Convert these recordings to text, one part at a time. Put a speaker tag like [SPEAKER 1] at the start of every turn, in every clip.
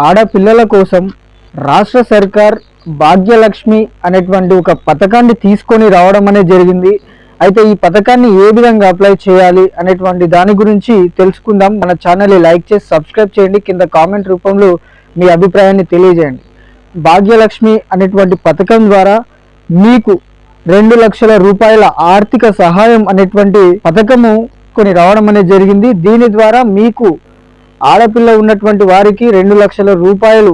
[SPEAKER 1] ఆడపిల్లల కోసం రాష్ట్ర సర్కార్ భాగ్యలక్ష్మి అనేటువంటి ఒక పథకాన్ని తీసుకొని రావడం అనేది జరిగింది. అయితే ఈ పథకాన్ని ఏ విధంగా అప్లై చేయాలి అనేటువంటి దాని గురించి తెలుసుకుందాం. మన ఛానల్ని లైక్ చేసి సబ్స్క్రైబ్ చేయండి, కింద కామెంట్ రూపంలో మీ అభిప్రాయాన్ని తెలియజేయండి. భాగ్యలక్ష్మి అనేటువంటి పథకం ద్వారా మీకు 2 లక్షల రూపాయల ఆర్థిక సహాయం అనేటువంటి పథకము కొని రావడం అనేది జరిగింది. దీని ద్వారా మీకు ఆడపిల్ల ఉన్నటువంటి వారికి 2 లక్షల రూపాయలు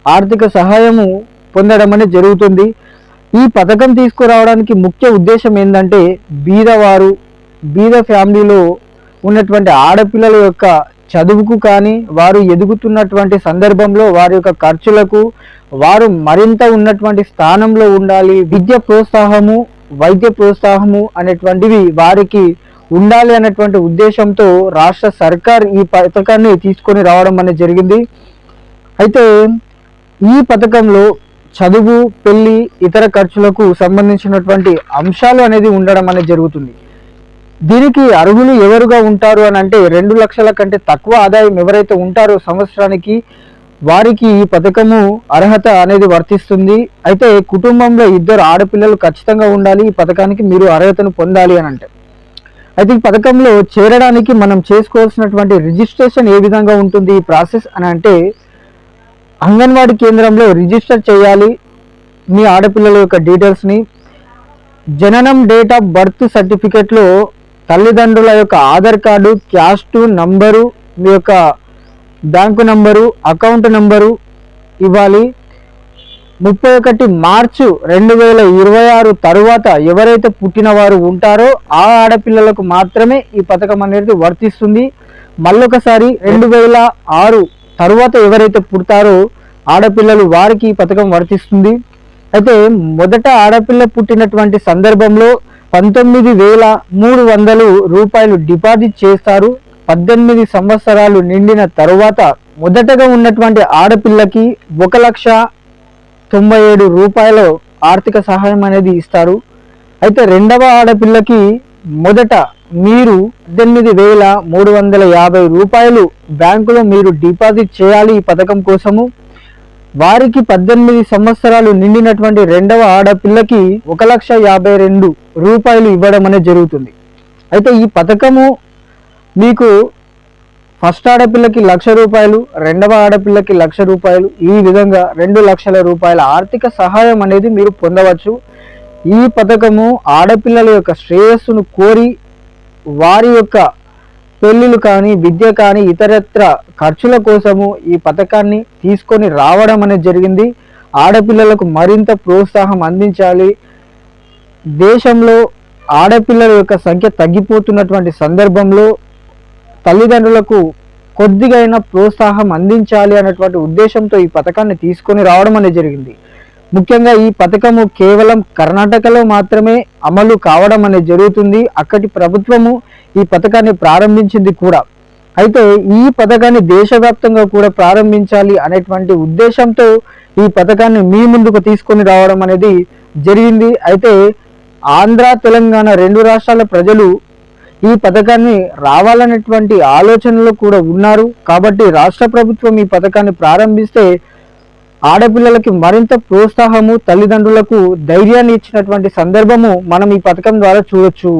[SPEAKER 1] ఆర్థిక సహాయము పొందడం అనేది జరుగుతుంది. ఈ పథకం తీసుకురావడానికి ముఖ్య ఉద్దేశం ఏంటంటే బీద ఫ్యామిలీలో ఉన్నటువంటి ఆడపిల్లల యొక్క చదువుకు కానీ, వారు ఎదుగుతున్నటువంటి సందర్భంలో వారి యొక్క ఖర్చులకు వారు మరింత ఉన్నటువంటి స్థానంలో ఉండాలి, విద్య ప్రోత్సాహము, వైద్య ప్రోత్సాహము అనేటువంటివి వారికి ఉండాలి అనేటువంటి ఉద్దేశంతో రాష్ట్ర సర్కార్ ఈ పథకాన్ని తీసుకొని రావడం అనేది జరిగింది. అయితే ఈ పథకంలో చదువు, పెళ్లి, ఇతర ఖర్చులకు సంబంధించినటువంటి అంశాలు అనేది ఉండడం అనేది జరుగుతుంది. దీనికి అర్హులు ఎవరుగా ఉంటారు అని అంటే 2 లక్షల కంటే తక్కువ ఆదాయం ఎవరైతే ఉంటారో సంవత్సరానికి వారికి ఈ పథకము అర్హత అనేది వర్తిస్తుంది. అయితే కుటుంబంలో 2 ఆడపిల్లలు ఖచ్చితంగా ఉండాలి ఈ పథకానికి మీరు అర్హతను పొందాలి అని అంటే. అయితే ఈ పథకంలో చేరడానికి మనం చేసుకోవాల్సినటువంటి రిజిస్ట్రేషన్ ఏ విధంగా ఉంటుంది ఈ ప్రాసెస్ అని అంటే, అంగన్వాడీ కేంద్రంలో రిజిస్టర్ చేయాలి మీ ఆడపిల్లల యొక్క డీటెయిల్స్ని. జననం డేట్ ఆఫ్ బర్త్ సర్టిఫికెట్లో తల్లిదండ్రుల యొక్క ఆధార్ కార్డు, క్యాస్ట్ నంబరు, మీ యొక్క బ్యాంకు నంబరు, అకౌంట్ నంబరు ఇవ్వాలి. 31 మార్చి 2026 తరువాత ఎవరైతే పుట్టిన వారు ఉంటారో ఆ ఆడపిల్లలకు మాత్రమే ఈ పథకం అనేది వర్తిస్తుంది. మళ్ళొకసారి 2006 తరువాత ఎవరైతే పుడతారో ఆడపిల్లలు వారికి ఈ పథకం వర్తిస్తుంది. అయితే మొదట ఆడపిల్ల పుట్టినటువంటి సందర్భంలో 19,300 రూపాయలు డిపాజిట్ చేస్తారు. 18 సంవత్సరాలు నిండిన తరువాత మొదటగా ఉన్నటువంటి ఆడపిల్లకి 1,97,000 రూపాయల ఆర్థిక సహాయం అనేది ఇస్తారు. అయితే రెండవ ఆడపిల్లకి మొదట మీరు 18,350 రూపాయలు బ్యాంకులో మీరు డిపాజిట్ చేయాలి ఈ పథకం కోసము. వారికి 18 సంవత్సరాలు నిండినటువంటి రెండవ ఆడపిల్లకి 1,52,000 రూపాయలు ఇవ్వడం అనేది జరుగుతుంది. అయితే ఈ పథకము మీకు ఫస్ట్ ఆడపిల్లకి 1,00,000 రూపాయలు, రెండవ ఆడపిల్లకి 1,00,000 రూపాయలు, ఈ విధంగా 2 లక్షల రూపాయల ఆర్థిక సహాయం అనేది మీరు పొందవచ్చు. ఈ పథకము ఆడపిల్లల యొక్క శ్రేయస్సును కోరి వారి యొక్క పెళ్ళిళ్ళు కానీ, విద్య కానీ, ఇతరత్ర ఖర్చుల కోసము ఈ పథకాన్ని తీసుకొని రావడం అనేది జరిగింది. ఆడపిల్లలకు మరింత ప్రోత్సాహం అందించాలి. దేశంలో ఆడపిల్లల యొక్క సంఖ్య తగ్గిపోతున్నటువంటి సందర్భంలో తల్లిదండ్రులకు కొద్దిగైనా ప్రోత్సాహం అందించాలి అనేటువంటి ఉద్దేశంతో ఈ పథకాన్ని తీసుకొని రావడం అనేది జరిగింది. ముఖ్యంగా ఈ పథకము కేవలం కర్ణాటకలో మాత్రమే అమలు కావడం అనేది జరుగుతుంది. అక్కడి ప్రభుత్వము ఈ పథకాన్ని ప్రారంభించింది కూడా. అయితే ఈ పథకాన్ని దేశవ్యాప్తంగా కూడా ప్రారంభించాలి అనేటువంటి ఉద్దేశంతో ఈ పథకాన్ని మీ ముందుకు తీసుకొని రావడం అనేది జరిగింది. అయితే ఆంధ్ర, తెలంగాణ 2 రాష్ట్రాల ప్రజలు ఈ పథకాన్ని రావాలనేటువంటి ఆలోచనలో కూడా ఉన్నారు. కాబట్టి రాష్ట్ర ప్రభుత్వం ఈ పథకాన్ని ప్రారంభిస్తే ఆడపిల్లలకి మరింత ప్రోత్సాహము, తల్లిదండ్రులకు ధైర్యాన్ని ఇచ్చినటువంటి సందర్భము మనం ఈ పథకం ద్వారా చూడొచ్చు.